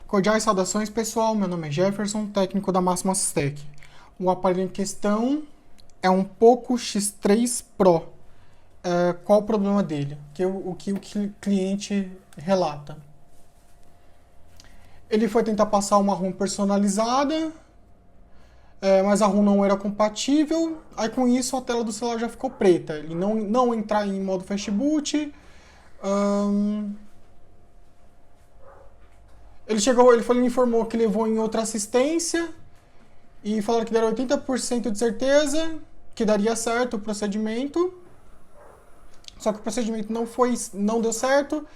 Cordiais saudações, pessoal. Meu nome é Jefferson, técnico da Máxima Assistec. O aparelho em questão é um Poco X3 Pro. Qual o problema dele? O que o cliente relata? Ele foi tentar passar uma ROM personalizada, mas a ROM não era compatível. Aí com isso a tela do celular já ficou preta. Ele não entrar em modo fastboot. Ele informou que levou em outra assistência e falaram que deram 80% de certeza que daria certo o procedimento. Só que o procedimento não deu certo.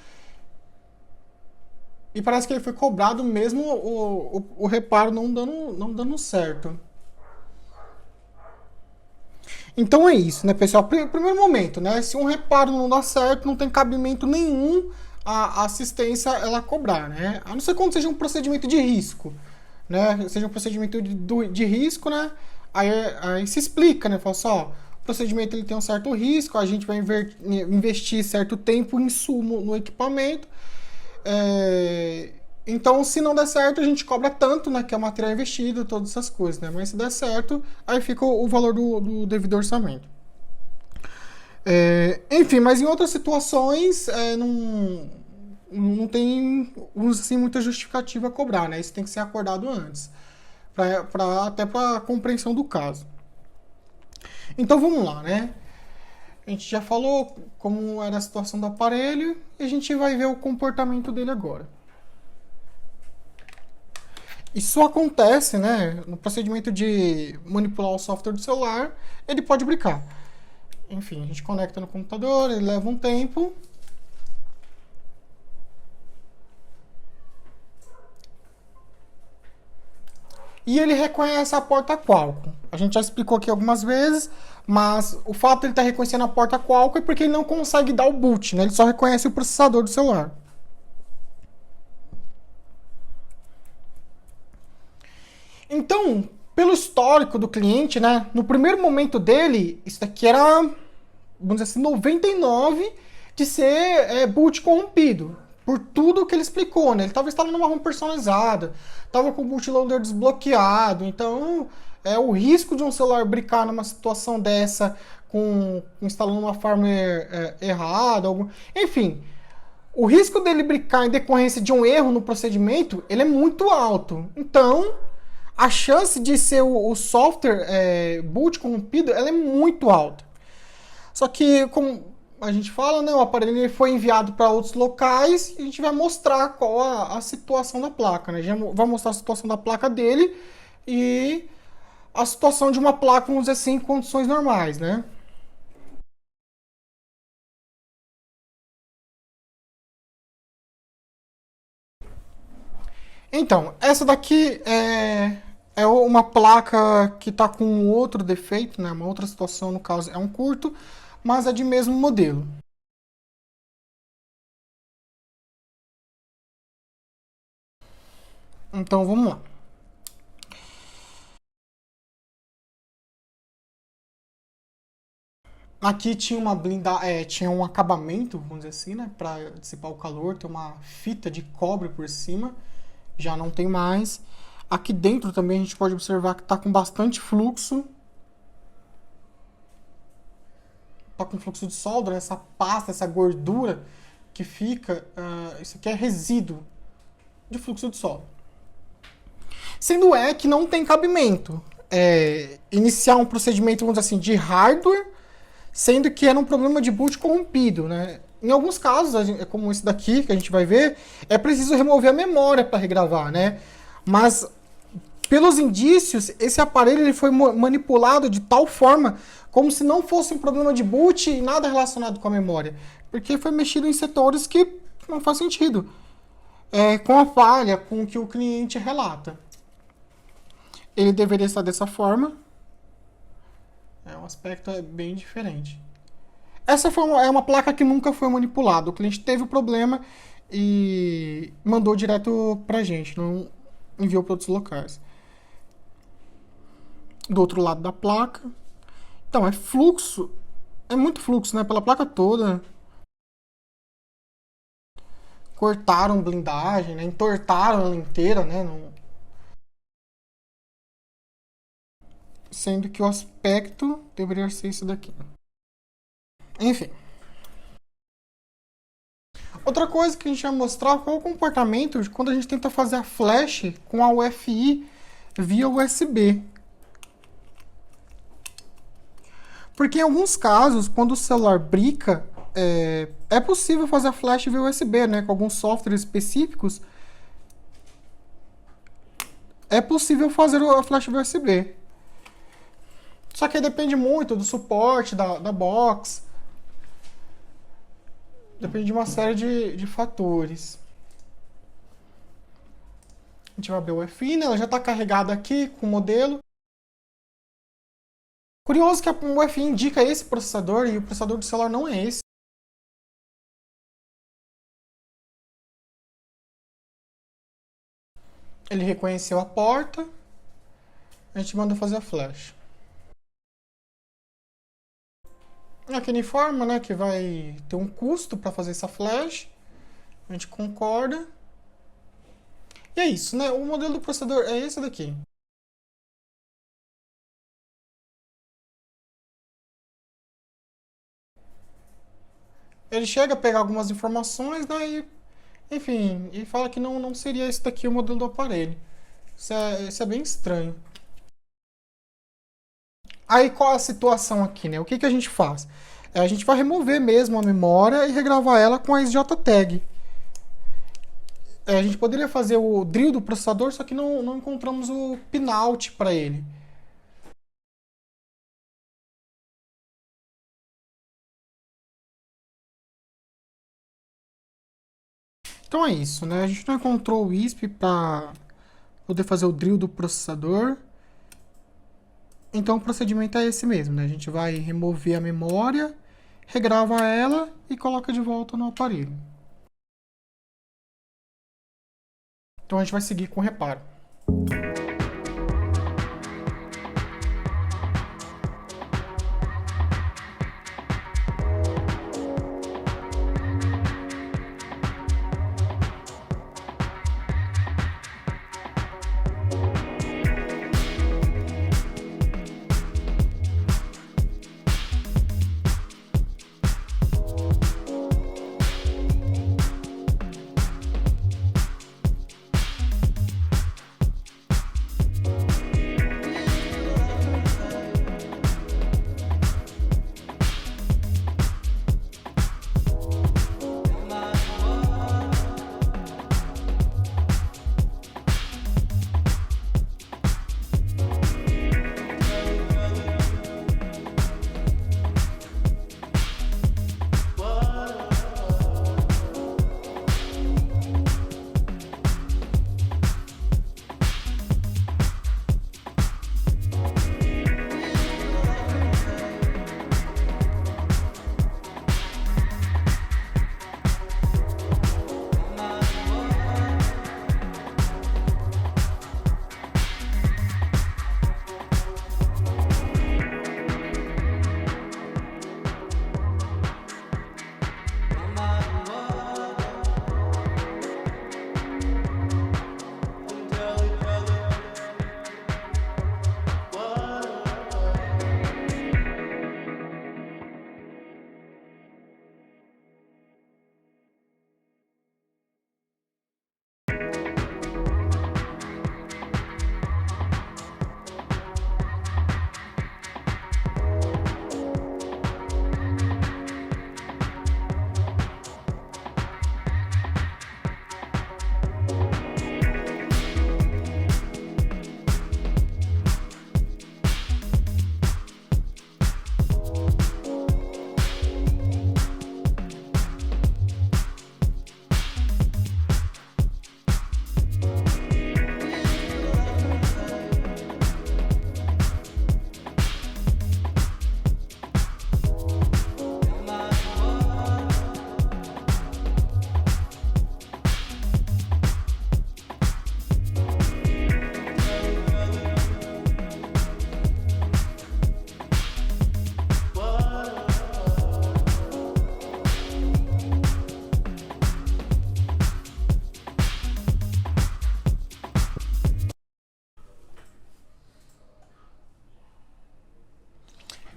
E parece que ele foi cobrado mesmo o reparo não dando certo. Então é isso, né, pessoal? Primeiro momento, né? Se um reparo não dá certo, não tem cabimento nenhum a assistência ela cobrar, né? A não ser quando seja um procedimento de risco, né? Seja um procedimento de risco, né? Aí se explica, né? Fala só, o procedimento ele tem um certo risco, a gente vai investir certo tempo em insumo no equipamento. Então, se não der certo, a gente cobra tanto, né? Que é o material investido, todas essas coisas, né? Mas se der certo, aí fica o valor do devido orçamento. Enfim, mas em outras situações não tem assim, muita justificativa a cobrar, né? Isso tem que ser acordado antes, até para compreensão do caso. Então vamos lá, né? A gente já falou como era a situação do aparelho e a gente vai ver o comportamento dele agora. Isso acontece, né? No procedimento de manipular o software do celular, ele pode brincar. Enfim, a gente conecta no computador, ele leva um tempo. E ele reconhece a porta Qualcomm. A gente já explicou aqui algumas vezes, mas o fato de ele estar reconhecendo a porta Qualcomm é porque ele não consegue dar o boot, né? Ele só reconhece o processador do celular. Então, pelo histórico do cliente, né? No primeiro momento dele, isso daqui era, vamos dizer assim, 99 de ser boot corrompido. Por tudo que ele explicou, né? Ele estava instalando uma ROM personalizada, estava com o bootloader desbloqueado, então o risco de um celular brincar numa situação dessa, instalando uma firmware errada, enfim, o risco dele brincar em decorrência de um erro no procedimento, ele é muito alto. Então, a chance de ser o software boot corrompido, ela é muito alta. Só que, como a gente fala, né, o aparelho ele foi enviado para outros locais e a gente vai mostrar qual a situação da placa. Né? A gente vai mostrar a situação da placa dele e a situação de uma placa, vamos dizer assim, em condições normais, né? Então, essa daqui é uma placa que está com outro defeito, né? Uma outra situação, no caso, é um curto, mas é de mesmo modelo. Então, vamos lá. Aqui tinha tinha um acabamento, vamos dizer assim, né, para dissipar o calor, tem uma fita de cobre por cima, já não tem mais. Aqui dentro também a gente pode observar que está com bastante fluxo. Está com fluxo de solda, né, essa pasta, essa gordura que fica, isso aqui é resíduo de fluxo de solda. Sendo que não tem cabimento iniciar um procedimento, vamos dizer assim, de hardware, sendo que era um problema de boot corrompido, né? Em alguns casos, como esse daqui que a gente vai ver, é preciso remover a memória para regravar, né? Mas pelos indícios, esse aparelho ele foi manipulado de tal forma como se não fosse um problema de boot e nada relacionado com a memória, porque foi mexido em setores que não faz sentido, com a falha, com o que o cliente relata. Ele deveria estar dessa forma. O aspecto é bem diferente. Essa é uma placa que nunca foi manipulada. O cliente teve o problema e mandou direto pra gente, não enviou para outros locais. Do outro lado da placa. Então, é fluxo. É muito fluxo, né? Pela placa toda. cortaram blindagem, né? Entortaram ela inteira, né? Sendo que o aspecto deveria ser isso daqui. Enfim. Outra coisa que a gente vai mostrar qual é o comportamento de quando a gente tenta fazer a flash com a UFI via USB. Porque em alguns casos, quando o celular brica, é possível fazer a flash via USB, né? Com alguns softwares específicos, é possível fazer a flash via USB. Só que depende muito do suporte da box. Depende de uma série de fatores. A gente vai abrir o UFI, né? Ela já está carregada aqui com o modelo. Curioso que a UFI indica esse processador e o processador do celular não é esse. Ele reconheceu a porta. A gente manda fazer a flash. Aqui ele informa, né, que vai ter um custo para fazer essa flash. A gente concorda. E é isso, né? O modelo do processador é esse daqui. Ele chega a pegar algumas informações, né, enfim, e fala que não seria esse daqui o modelo do aparelho. Isso é bem estranho. Aí qual é a situação aqui, né? O que a gente faz? A gente vai remover mesmo a memória e regravar ela com a SJ-Tag. A gente poderia fazer o drill do processador, só que não encontramos o pinout para ele. Então é isso, né? A gente não encontrou o ISP para poder fazer o drill do processador. Então o procedimento é esse mesmo, né? A gente vai remover a memória, regrava ela e coloca de volta no aparelho. Então a gente vai seguir com o reparo.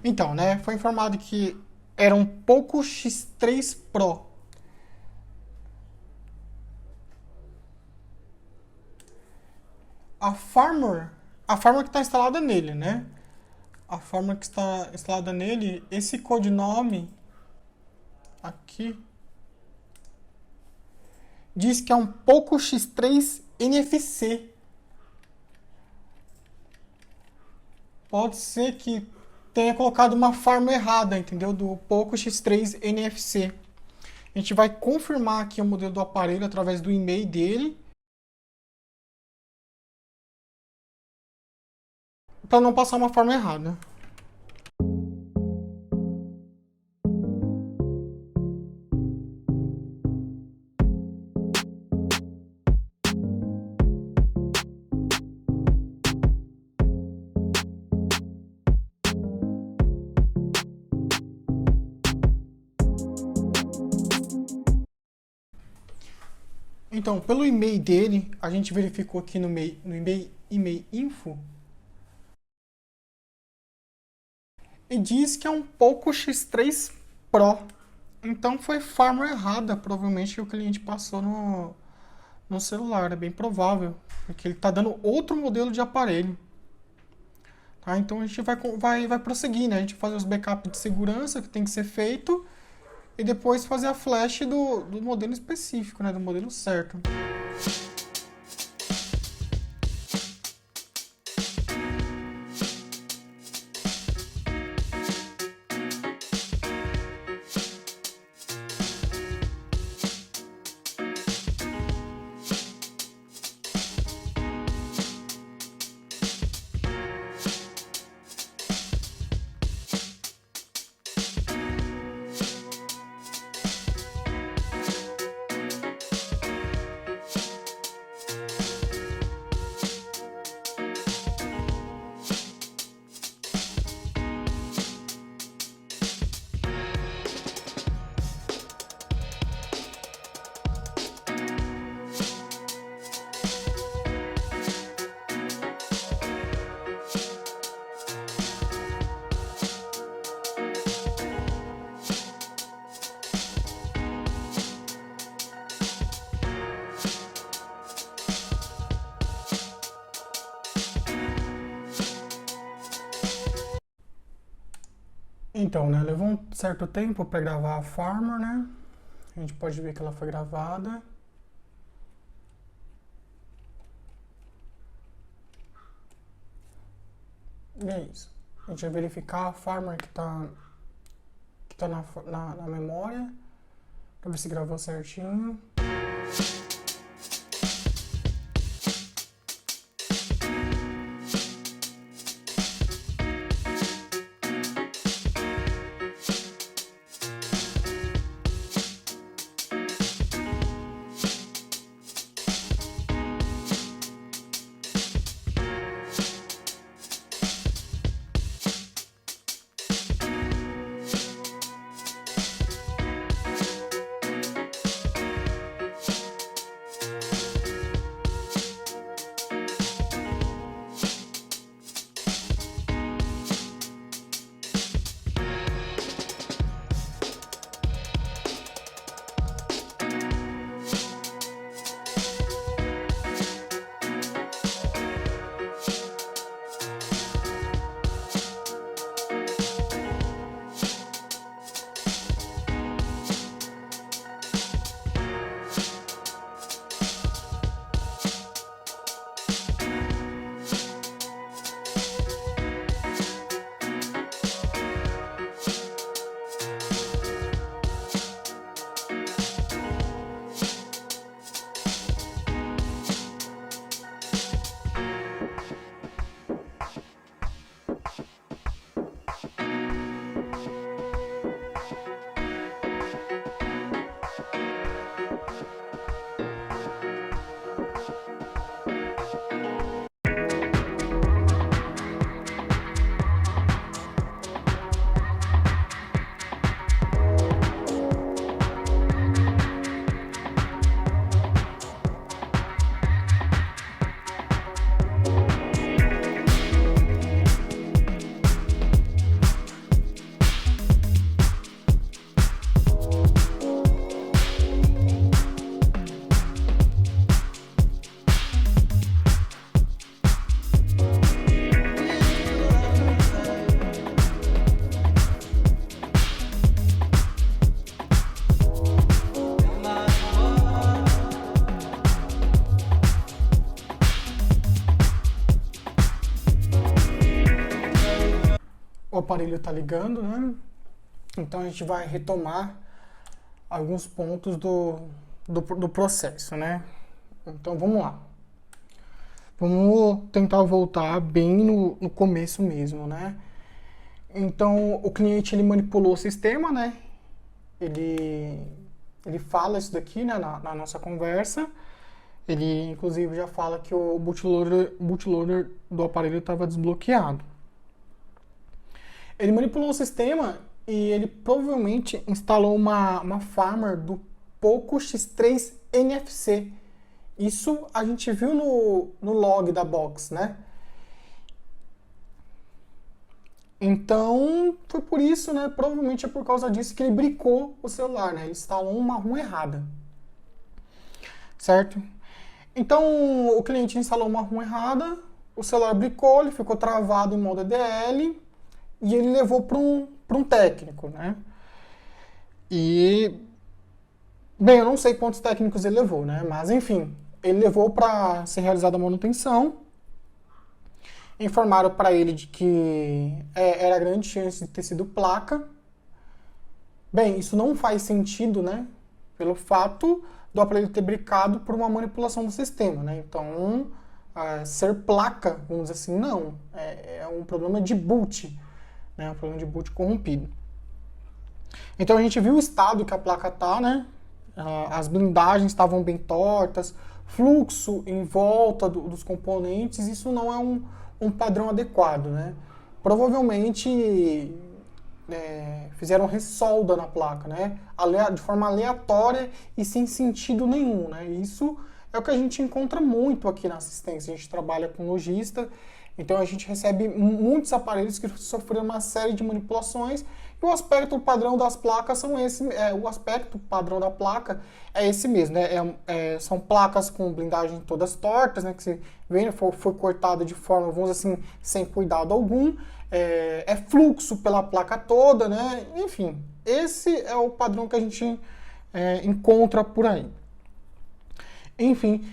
Então, né, foi informado que era um Poco X3 Pro. A firmware que está instalada nele, né? A firmware que está instalada nele, esse codinome aqui diz que é um Poco X3 NFC. Pode ser que tenha colocado uma firmware errada, entendeu? Do Poco X3 NFC. A gente vai confirmar aqui o modelo do aparelho através do e-mail dele, para não passar uma firmware errada. Então, pelo e-mail dele, a gente verificou aqui no e-mail info, e diz que é um Poco X3 Pro. Então foi firmware errada, provavelmente, que o cliente passou no celular. É bem provável, porque ele está dando outro modelo de aparelho. Tá? Então a gente vai prosseguir, né? A gente fazer os backups de segurança que tem que ser feito e depois fazer a flash do modelo específico, né? Do modelo certo. Então, né, levou um certo tempo para gravar a firmware, né? A gente pode ver que ela foi gravada. E é isso. A gente vai verificar a firmware que tá na memória, para ver se gravou certinho. aparelho está ligando, né? Então a gente vai retomar alguns pontos do processo, né? Então vamos lá. Vamos tentar voltar bem no começo mesmo, né? Então o cliente ele manipulou o sistema, né? Ele fala isso daqui, né, na nossa conversa. Ele inclusive já fala que o bootloader do aparelho estava desbloqueado. Ele manipulou o sistema e ele provavelmente instalou uma farmer do Poco X3 NFC. Isso a gente viu no log da box, né? Então, foi por isso, né? Provavelmente é por causa disso que ele bricou o celular, né? Ele instalou uma ROM errada. Certo? Então, o cliente instalou uma ROM errada, o celular bricou, ele ficou travado em modo EDL e ele levou para um técnico, né? E, bem, eu não sei quantos técnicos ele levou, né? Mas, enfim, ele levou para ser realizada a manutenção. Informaram para ele de que era grande chance de ter sido placa. Bem, isso não faz sentido, né? Pelo fato do aparelho ter bricado por uma manipulação do sistema, né? Então, ser placa, vamos dizer assim, não. É um problema de boot, né? Um problema de boot corrompido. Então, a gente viu o estado que a placa tá, né? As blindagens estavam bem tortas, fluxo em volta dos componentes, isso não é um padrão adequado, né? Provavelmente fizeram ressolda na placa, né? De forma aleatória e sem sentido nenhum, né? Isso é o que a gente encontra muito aqui na assistência. A gente trabalha com lojista, então a gente recebe muitos aparelhos que sofreram uma série de manipulações e o aspecto padrão das placas são o aspecto padrão da placa é esse mesmo, né? São placas com blindagem todas tortas, né? Que você vê, foi cortada de forma, vamos dizer assim, sem cuidado algum. É fluxo pela placa toda, né? Enfim, esse é o padrão que a gente encontra por aí. Enfim,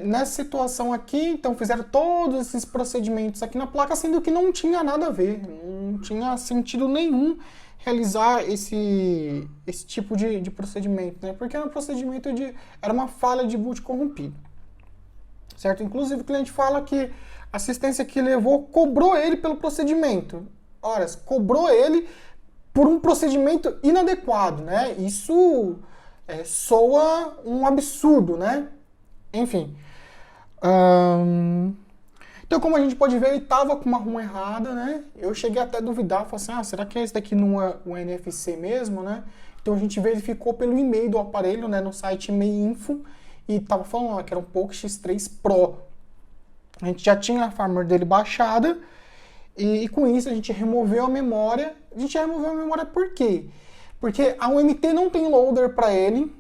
nessa situação aqui, então fizeram todos esses procedimentos aqui na placa, sendo que não tinha nada a ver, não tinha sentido nenhum realizar esse tipo de procedimento, né? Porque era um procedimento era uma falha de boot corrompido, certo? Inclusive o cliente fala que a assistência que levou cobrou ele pelo procedimento. Ora, cobrou ele por um procedimento inadequado, né? Isso soa um absurdo, né? Enfim. Então, como a gente pode ver, ele estava com uma ROM errada, né? Eu cheguei até a duvidar, falei assim, será que esse daqui não é o NFC mesmo, né? Então a gente verificou pelo e-mail do aparelho, né? No site e-mail-info, e estava falando que era um Poco X3 Pro. A gente já tinha a firmware dele baixada, e com isso a gente removeu a memória. A gente removeu a memória por quê? Porque a UMT não tem loader para ele,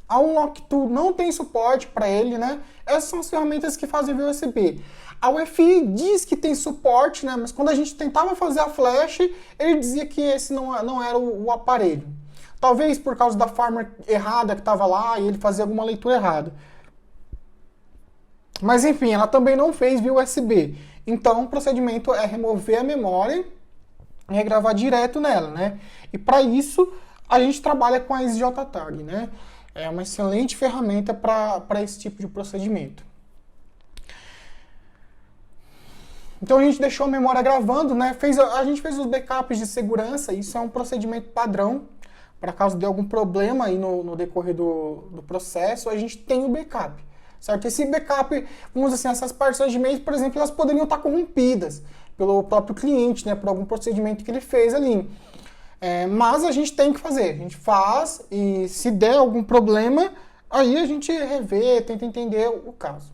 a Unlock2 não tem suporte para ele, né? Essas são as ferramentas que fazem via USB. A UFI diz que tem suporte, né? Mas quando a gente tentava fazer a flash, ele dizia que esse não era o aparelho. Talvez por causa da firmware errada que estava lá e ele fazia alguma leitura errada. Mas enfim, ela também não fez via USB. Então o procedimento é remover a memória e regravar direto nela, né? E para isso a gente trabalha com a SJTAG, né? É uma excelente ferramenta para esse tipo de procedimento. Então a gente deixou a memória gravando, né? A gente fez os backups de segurança, isso é um procedimento padrão. Para caso de algum problema aí no decorrer do processo, a gente tem o backup. Certo? Esse backup, vamos dizer assim, essas partições de e-mail, por exemplo, elas poderiam estar corrompidas pelo próprio cliente, né? Por algum procedimento que ele fez ali. Mas a gente tem que fazer, a gente faz e se der algum problema, aí a gente revê, tenta entender o caso.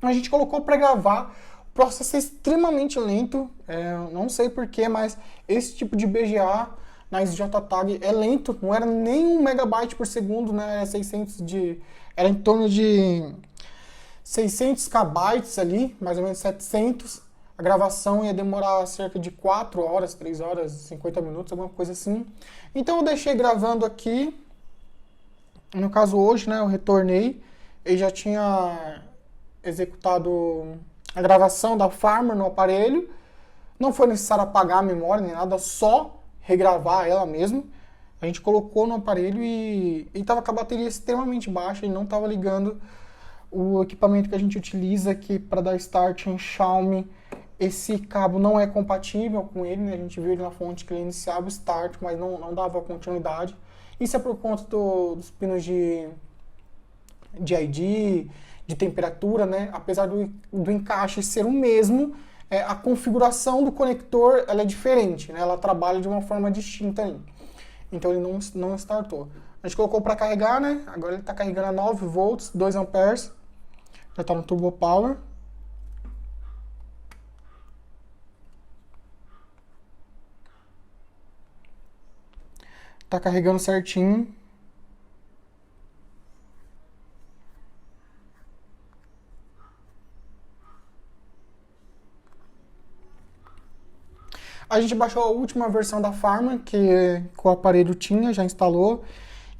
A gente colocou para gravar, o processo é extremamente lento, não sei porquê, mas esse tipo de BGA na SJTAG é lento, não era nem 1 megabyte por segundo, né? Era em torno de 600 kbytes ali, mais ou menos 700. A gravação ia demorar cerca de 4 horas, 3 horas, 50 minutos, alguma coisa assim. Então eu deixei gravando aqui. No caso hoje, né, eu retornei. Eu já tinha executado a gravação da firmware no aparelho. Não foi necessário apagar a memória nem nada, só regravar ela mesmo. A gente colocou no aparelho e estava com a bateria extremamente baixa e não estava ligando o equipamento que a gente utiliza aqui para dar start em Xiaomi. Esse cabo não é compatível com ele, né? A gente viu ele na fonte que ele iniciava o start, mas não dava continuidade. Isso é por conta dos pinos de ID, de temperatura, né? Apesar do encaixe ser o mesmo, a configuração do conector ela é diferente, né? Ela trabalha de uma forma distinta aí. Então ele não startou. A gente colocou para carregar, né? Agora ele está carregando a 9 volts, 2 amperes. Já está no Turbo Power. Tá carregando certinho. A gente baixou a última versão da Pharma que o aparelho tinha, já instalou.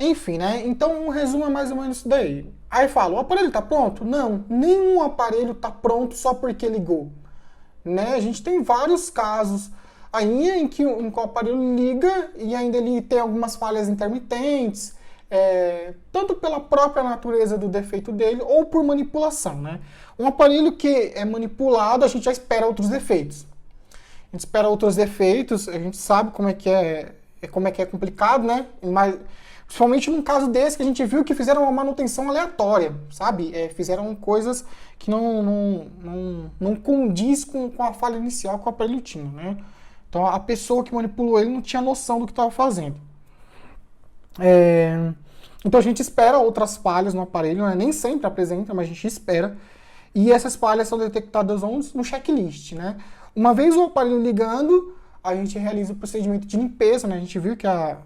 Enfim, né? Então, um resumo é mais ou menos isso daí. Aí fala, o aparelho tá pronto? Não, nenhum aparelho tá pronto só porque ligou. Né? A gente tem vários casos aí em que o aparelho liga e ainda ele tem algumas falhas intermitentes, tanto pela própria natureza do defeito dele ou por manipulação, né? Um aparelho que é manipulado, a gente já espera outros defeitos. A gente espera outros defeitos, a gente sabe como é que é complicado, né? Mas, principalmente num caso desse que a gente viu que fizeram uma manutenção aleatória, sabe? Fizeram coisas que não condiz com a falha inicial que o aparelho tinha, né? Então a pessoa que manipulou ele não tinha noção do que estava fazendo. Então a gente espera outras falhas no aparelho, né? Nem sempre apresenta, mas a gente espera. E essas falhas são detectadas onde? No checklist, né? Uma vez o aparelho ligando, a gente realiza o procedimento de limpeza, né? A gente viu que a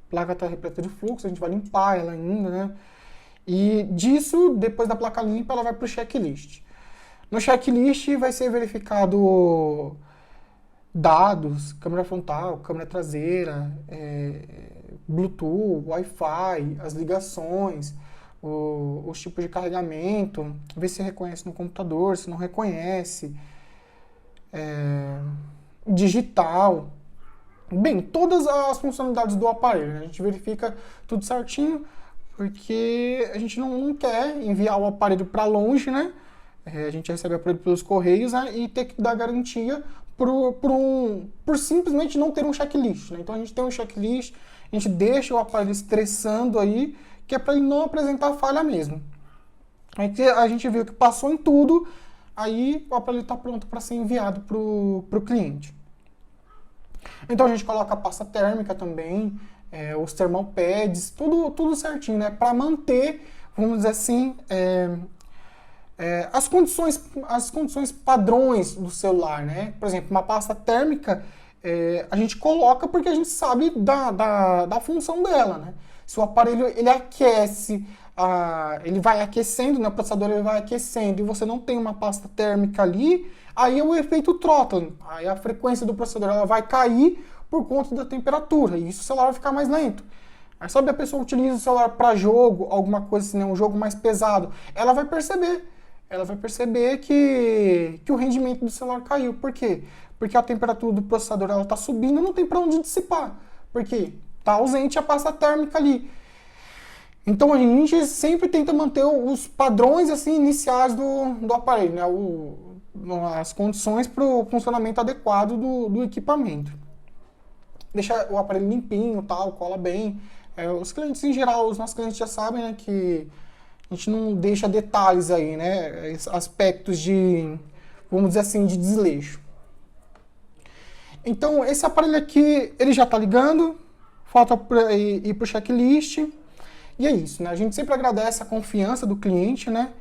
placa está repleta de fluxo, a gente vai limpar ela ainda, né? E disso, depois da placa limpa, ela vai para o checklist. No checklist vai ser verificado dados, câmera frontal, câmera traseira, Bluetooth, Wi-Fi, as ligações, os tipos de carregamento, ver se reconhece no computador, se não reconhece, digital. Bem, todas as funcionalidades do aparelho, né? A gente verifica tudo certinho, porque a gente não quer enviar o aparelho para longe, né? A gente recebe o aparelho pelos correios, né? E ter que dar garantia por simplesmente não ter um checklist, né? Então a gente tem um checklist, a gente deixa o aparelho estressando aí, que é para ele não apresentar falha mesmo. Aí a gente viu que passou em tudo, aí o aparelho está pronto para ser enviado para o cliente. Então a gente coloca a pasta térmica também, os thermal pads, tudo certinho, né? Para manter, vamos dizer assim, as condições padrões do celular, né? Por exemplo, uma pasta térmica a gente coloca porque a gente sabe da função dela, né? Se o aparelho ele aquece, ele vai aquecendo, né? O processador ele vai aquecendo e você não tem uma pasta térmica ali, aí é o efeito throttling. Aí a frequência do processador ela vai cair por conta da temperatura e isso o celular vai ficar mais lento. Aí sabe, a pessoa utiliza o celular para jogo, alguma coisa assim, né? Um jogo mais pesado, ela vai perceber que o rendimento do celular caiu. Por quê? Porque a temperatura do processador ela está subindo e não tem para onde dissipar. Por quê? Está ausente a pasta térmica ali. Então a gente sempre tenta manter os padrões assim, iniciais do aparelho, né? As condições para o funcionamento adequado do equipamento. Deixa o aparelho limpinho, tal, cola bem. Os clientes em geral, os nossos clientes já sabem, né, que a gente não deixa detalhes aí, né? Aspectos de, vamos dizer assim, de desleixo. Então, esse aparelho aqui, ele já está ligando, falta ir para o checklist. E é isso, né? A gente sempre agradece a confiança do cliente, né?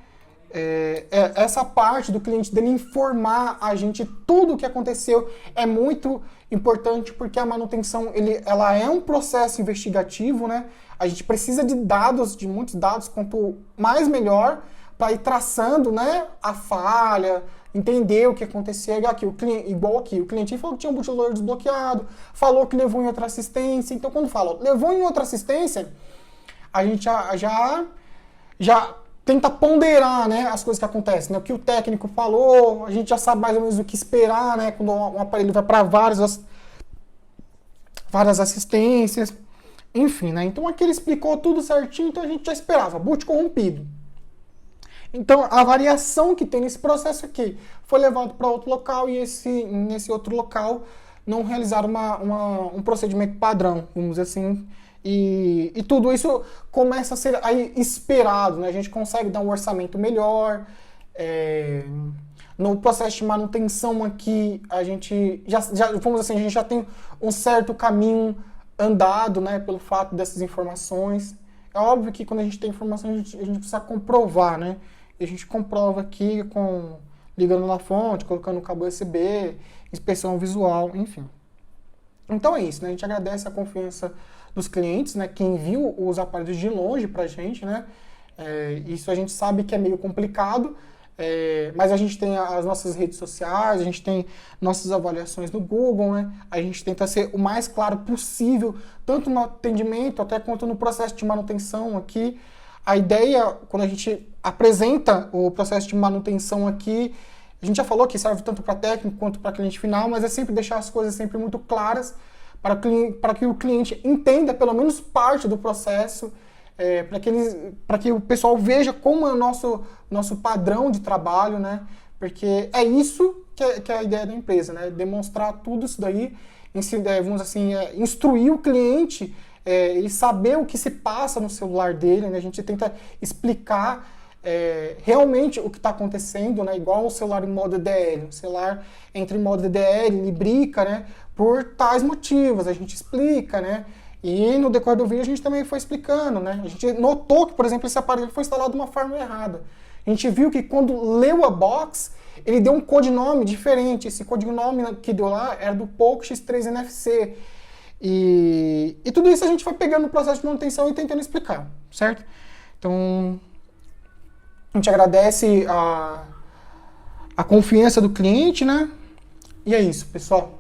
Essa parte do cliente dele informar a gente tudo o que aconteceu é muito importante porque a manutenção ela é um processo investigativo, né? A gente precisa de dados, de muitos dados, quanto mais melhor, para ir traçando, né, a falha, entender o que aconteceu. Igual aqui, o cliente falou que tinha um bootloader desbloqueado, falou que levou em outra assistência. Então, quando fala levou em outra assistência, a gente já tenta ponderar, né, as coisas que acontecem, né? O que o técnico falou, a gente já sabe mais ou menos o que esperar, né, quando um aparelho vai para várias assistências, enfim, né? Então aqui ele explicou tudo certinho, então a gente já esperava, boot corrompido. Então a variação que tem nesse processo aqui foi levado para outro local e nesse outro local não realizaram um procedimento padrão, vamos dizer assim. E tudo isso começa a ser aí esperado, né? A gente consegue dar um orçamento melhor. No processo de manutenção aqui, a gente vamos assim, a gente já tem um certo caminho andado, né? Pelo fato dessas informações. É óbvio que quando a gente tem informação, a gente precisa comprovar, né? E a gente comprova aqui ligando na fonte, colocando o cabo USB, inspeção visual, enfim. Então é isso, né? A gente agradece a confiança dos clientes, né, que enviam os aparelhos de longe pra gente, né? Isso a gente sabe que é meio complicado, mas a gente tem as nossas redes sociais, a gente tem nossas avaliações no Google, né? A gente tenta ser o mais claro possível, tanto no atendimento até quanto no processo de manutenção aqui. A ideia, quando a gente apresenta o processo de manutenção aqui, a gente já falou que serve tanto para técnico quanto para cliente final, mas é sempre deixar as coisas sempre muito claras para que o cliente entenda pelo menos parte do processo, para que o pessoal veja como é o nosso padrão de trabalho, né? Porque é isso que é a ideia da empresa, né? Demonstrar tudo isso daí, vamos assim, instruir o cliente e saber o que se passa no celular dele, né? A gente tenta explicar realmente o que está acontecendo, né? Igual o celular em modo DDL. O celular entra em modo DDL, ele brinca, né? Por tais motivos, a gente explica, né? E no decorrer do vídeo a gente também foi explicando, né? A gente notou que, por exemplo, esse aparelho foi instalado de uma forma errada. A gente viu que quando leu a box, ele deu um codinome diferente. Esse codinome que deu lá era do Poco X3 NFC. E tudo isso a gente foi pegando no processo de manutenção e tentando explicar, certo? Então, a gente agradece a confiança do cliente, né? E é isso, pessoal.